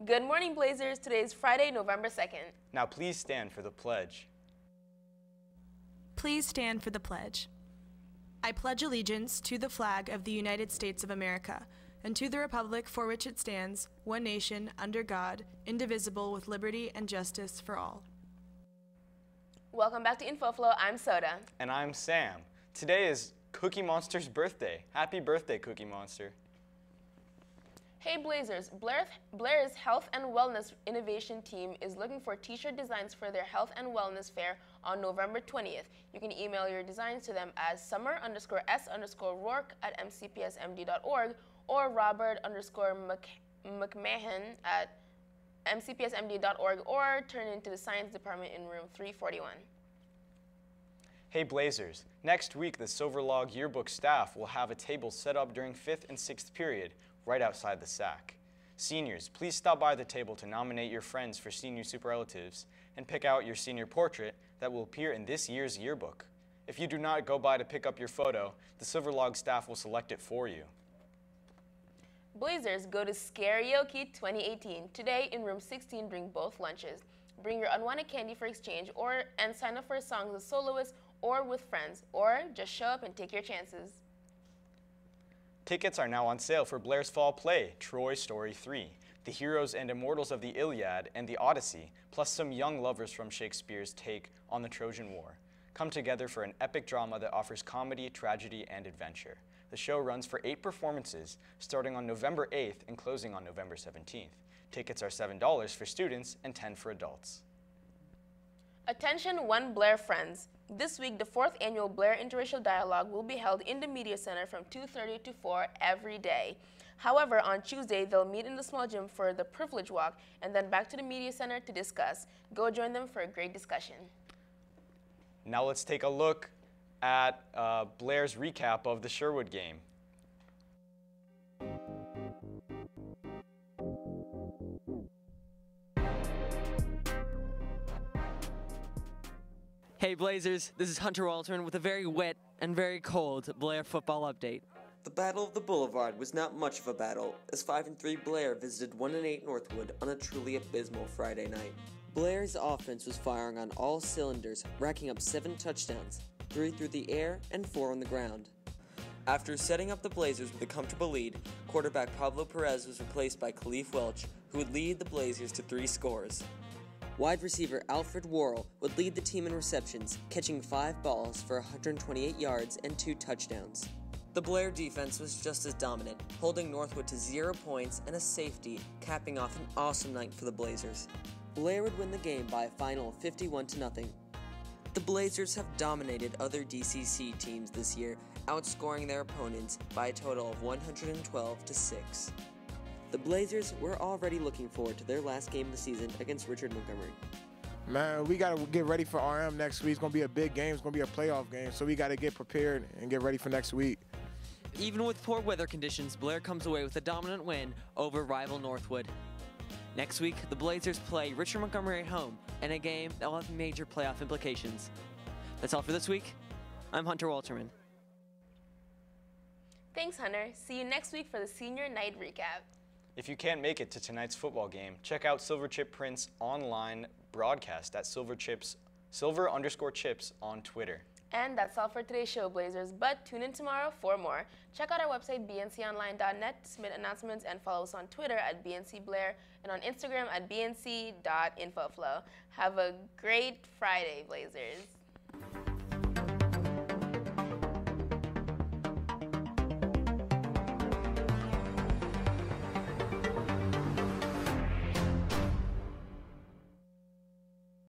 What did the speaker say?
Good morning, Blazers. Today is Friday, November 2nd. Now please stand for the pledge. Please stand for the pledge. I pledge allegiance to the flag of the United States of America and to the republic for which it stands, one nation, under God, indivisible, with liberty and justice for all. Welcome back to InfoFlow. I'm Soda. And I'm Sam. Today is Cookie Monster's birthday. Happy birthday, Cookie Monster. Hey Blazers, Blair's Health and Wellness Innovation Team is looking for t-shirt designs for their Health and Wellness Fair on November 20th. You can email your designs to them as summer_s_rourke@mcpsmd.org or robert_mcmahon at mcpsmd.org or turn into the science department in room 341. Hey Blazers, next week the Silverlogue yearbook staff will have a table set up during 5th and 6th period right outside the SAC. Seniors, please stop by the table to nominate your friends for senior superlatives and pick out your senior portrait that will appear in this year's yearbook. If you do not go by to pick up your photo, the Silverlogue staff will select it for you. Blazers, go to Skary-Okey 2018. Today in room 16, bring both lunches. Bring your unwanted candy for exchange and sign up for a song as a soloist or with friends, or just show up and take your chances. Tickets are now on sale for Blair's fall play, Troy Story 3, the heroes and immortals of the Iliad and the Odyssey, plus some young lovers from Shakespeare's take on the Trojan War, come together for an epic drama that offers comedy, tragedy, and adventure. The show runs for 8 performances, starting on November 8th and closing on November 17th. Tickets are $7 for students and $10 for adults. Attention, One Blair friends. This week, the 4th annual Blair Interracial Dialogue will be held in the Media Center from 2:30 to 4 every day. However, on Tuesday, they'll meet in the small gym for the Privilege Walk and then back to the Media Center to discuss. Go join them for a great discussion. Now let's take a look at Blair's recap of the Sherwood game. Hey Blazers, this is Hunter Walterman with a very wet and very cold Blair football update. The Battle of the Boulevard was not much of a battle, as 5-3 Blair visited 1-8 Northwood on a truly abysmal Friday night. Blair's offense was firing on all cylinders, racking up 7 touchdowns, 3 through the air and 4 on the ground. After setting up the Blazers with a comfortable lead, quarterback Pablo Perez was replaced by Khalif Welch, who would lead the Blazers to 3 scores. Wide receiver Alfred Worrell would lead the team in receptions, catching 5 balls for 128 yards and 2 touchdowns. The Blair defense was just as dominant, holding Northwood to 0 points and a safety, capping off an awesome night for the Blazers. Blair would win the game by a final of 51-0. The Blazers have dominated other DCC teams this year, outscoring their opponents by a total of 112-6. The Blazers were already looking forward to their last game of the season against Richard Montgomery. Man, we got to get ready for RM next week. It's going to be a big game. It's going to be a playoff game, so we got to get prepared and get ready for next week. Even with poor weather conditions, Blair comes away with a dominant win over rival Northwood. Next week, the Blazers play Richard Montgomery at home in a game that will have major playoff implications. That's all for this week. I'm Hunter Walterman. Thanks, Hunter. See you next week for the Senior Night Recap. If you can't make it to tonight's football game, check out Silverchip Print's online broadcast at silver_chips on Twitter. And that's all for today's show, Blazers, but tune in tomorrow for more. Check out our website, bnconline.net, to submit announcements, and follow us on Twitter at BNCBlair and on Instagram at bnc.infoflow. Have a great Friday, Blazers.